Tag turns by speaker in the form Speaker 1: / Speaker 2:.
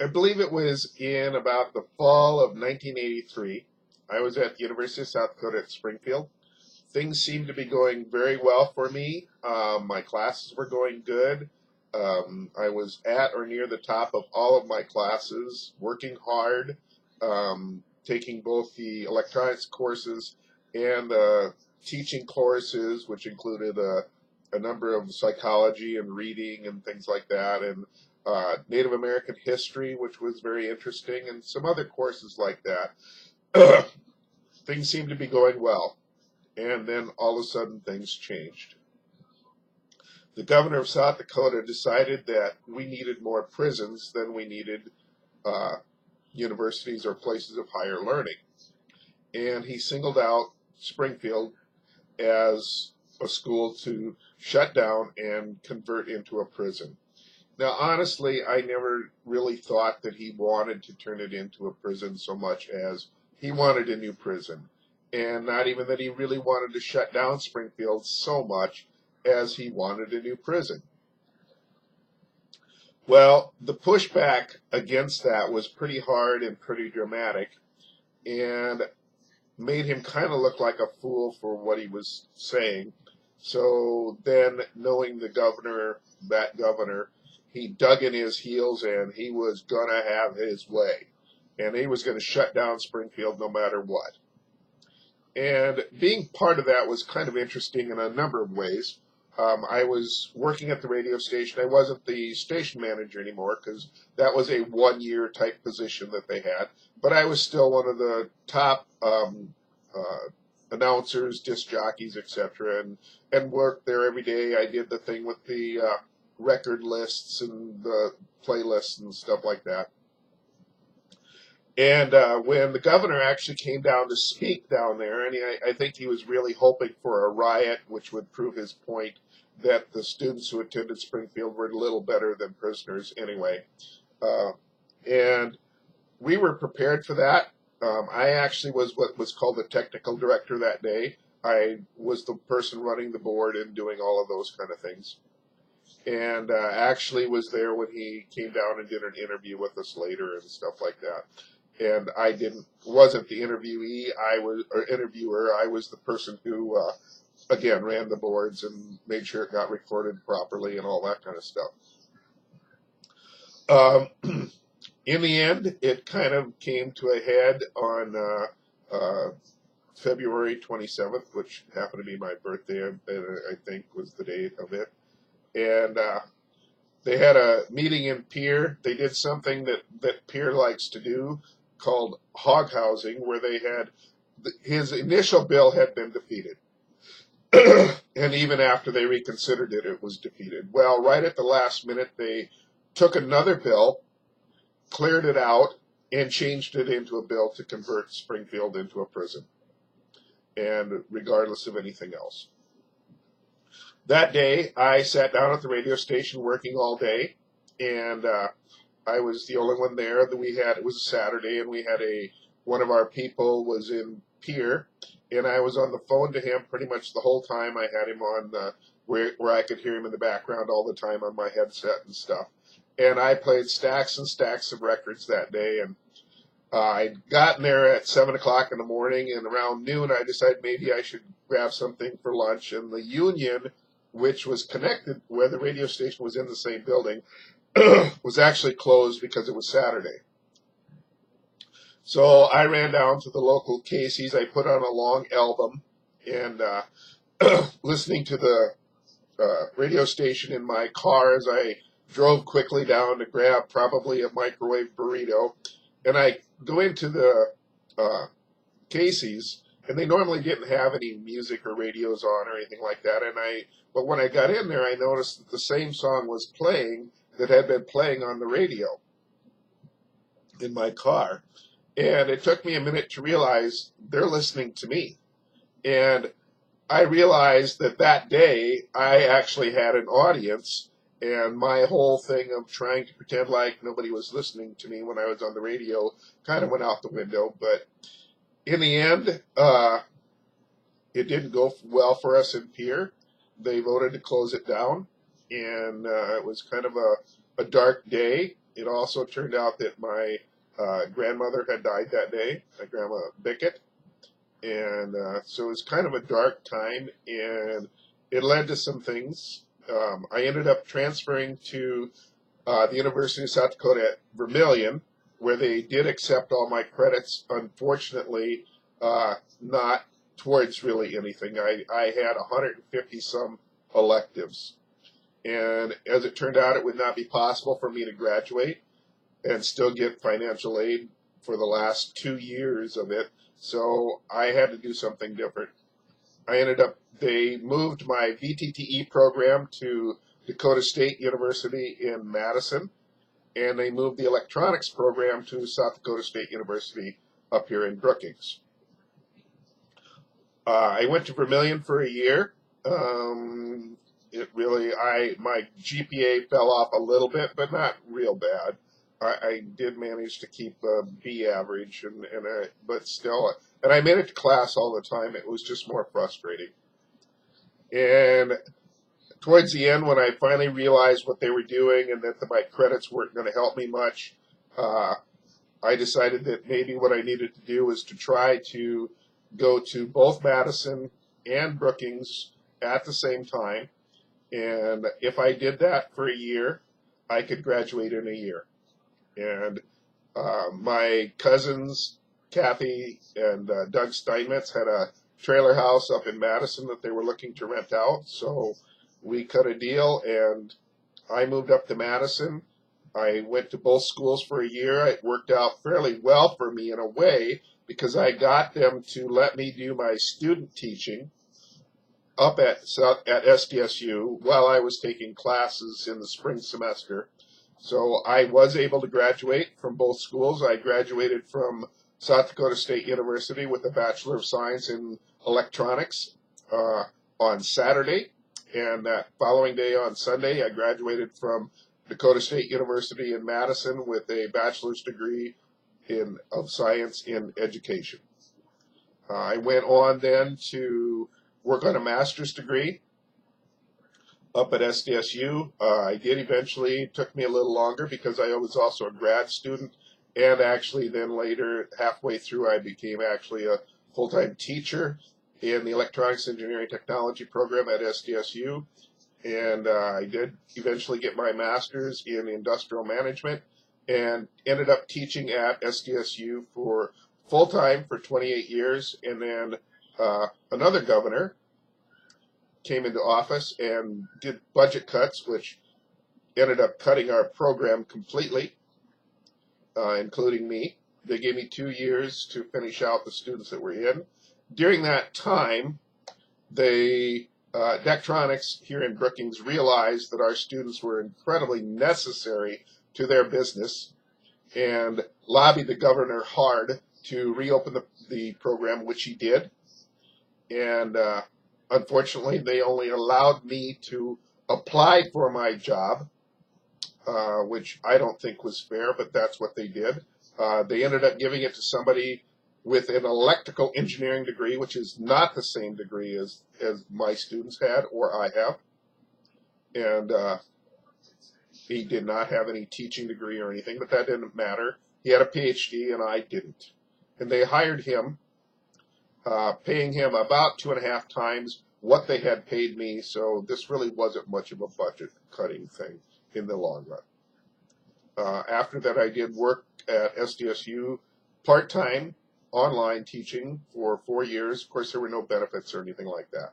Speaker 1: I believe it was in about the fall of 1983. I was at the University of South Dakota at Springfield. Things seemed to be going very well for me. My classes were going good. I was at or near the top of all of my classes, working hard, taking both the electronics courses and the teaching courses, which included a number of psychology and reading and things like that, and Native American history, which was very interesting, and some other courses like that. Things seemed to be going well. And then all of a sudden things changed. The governor of South Dakota decided that we needed more prisons than we needed universities or places of higher learning. And he singled out Springfield as a school to shut down and convert into a prison. Now, honestly, I never really thought that he wanted to turn it into a prison so much as he wanted a new prison. And not even that he really wanted to shut down Springfield so much as he wanted a new prison. Well, the pushback against that was pretty hard and pretty dramatic, and made him kind of look like a fool for what he was saying. So then, knowing that governor, he dug in his heels and he was going to have his way. And he was going to shut down Springfield no matter what. And being part of that was kind of interesting in a number of ways. I was working at the radio station. I wasn't the station manager anymore because that was a one-year type position that they had. But I was still one of the top announcers, disc jockeys, etc., and worked there every day. I did the thing with the record lists and the playlists and stuff like that. And when the governor actually came down to speak down there, and I think he was really hoping for a riot, which would prove his point that the students who attended Springfield were a little better than prisoners anyway. And we were prepared for that. I actually was what was called the technical director that day. I was the person running the board and doing all of those kind of things. And actually was there when he came down and did an interview with us later and stuff like that. And I wasn't the interviewer. I was the person who, again, ran the boards and made sure it got recorded properly and all that kind of stuff. In the end, it kind of came to a head on February 27th, which happened to be my birthday, I think was the date of it. And they had a meeting in Pierre. They did something that Pierre likes to do, called hog housing, where they had his initial bill had been defeated. And even after they reconsidered it, it was defeated. Well, right at the last minute, they took another bill, cleared it out, and changed it into a bill to convert Springfield into a prison, and regardless of anything else. That day, I sat down at the radio station working all day, and I was the only one there that we had. It was a Saturday, and we had one of our people was in Pierre, and I was on the phone to him pretty much the whole time. I had him on where I could hear him in the background all the time on my headset and stuff. And I played stacks and stacks of records that day, and I'd gotten there at 7 o'clock in the morning, and around noon I decided maybe I should grab something for lunch, and the Union, which was connected, where the radio station was in the same building, was actually closed because it was Saturday. So I ran down to the local Casey's. I put on a long album and listening to the radio station in my car as I drove quickly down to grab probably a microwave burrito. And I go into the Casey's, and they normally didn't have any music or radios on or anything like that. But when I got in there, I noticed that the same song was playing that had been playing on the radio in my car. And it took me a minute to realize they're listening to me. And I realized that day I actually had an audience, and my whole thing of trying to pretend like nobody was listening to me when I was on the radio kind of went out the window. But in the end, it didn't go well for us in Pierre. They voted to close it down, and it was kind of a dark day, it also turned out that my grandmother had died that day, my grandma Bickett, and so it was kind of a dark time, and it led to some things. I ended up transferring to the University of South Dakota at Vermilion, where they did accept all my credits. Unfortunately, not towards really anything. I had 150 some electives. And as it turned out, it would not be possible for me to graduate and still get financial aid for the last 2 years of it. So I had to do something different. They moved my VTTE program to Dakota State University in Madison, and they moved the electronics program to South Dakota State University up here in Brookings. I went to Vermilion for a year. My GPA fell off a little bit, but not real bad. I did manage to keep a B average, but still, and I made it to class all the time. It was just more frustrating. And towards the end, when I finally realized what they were doing and that my credits weren't going to help me much, I decided that maybe what I needed to do was to try to go to both Madison and Brookings at the same time. And if I did that for a year, I could graduate in a year. And my cousins, Kathy and Doug Steinmetz, had a trailer house up in Madison that they were looking to rent out. So we cut a deal, and I moved up to Madison. I went to both schools for a year. It worked out fairly well for me in a way because I got them to let me do my student teaching up at SDSU while I was taking classes in the spring semester. So I was able to graduate from both schools. I graduated from South Dakota State University with a Bachelor of Science in Electronics on Saturday. And that following day on Sunday, I graduated from Dakota State University in Madison with a bachelor's degree of science in education. I went on then to work on a master's degree up at SDSU. I did eventually. It took me a little longer because I was also a grad student, and actually then later, halfway through, I became actually a full-time teacher in the Electronics Engineering Technology program at SDSU. And I did eventually get my master's in industrial management and ended up teaching at SDSU for full-time for 28 years. And then another governor came into office and did budget cuts, which ended up cutting our program completely, including me. They gave me 2 years to finish out the students that were in. During that time, Daktronics here in Brookings realized that our students were incredibly necessary to their business and lobbied the governor hard to reopen the program, which he did. And unfortunately, they only allowed me to apply for my job, which I don't think was fair, but that's what they did. They ended up giving it to somebody with an electrical engineering degree, which is not the same degree as my students had or I have. And he did not have any teaching degree or anything, but that didn't matter. He had a PhD and I didn't. And they hired him, paying him about 2.5 times what they had paid me, so this really wasn't much of a budget cutting thing in the long run. After that, I did work at SDSU part-time online teaching for 4 years. Of course, there were no benefits or anything like that.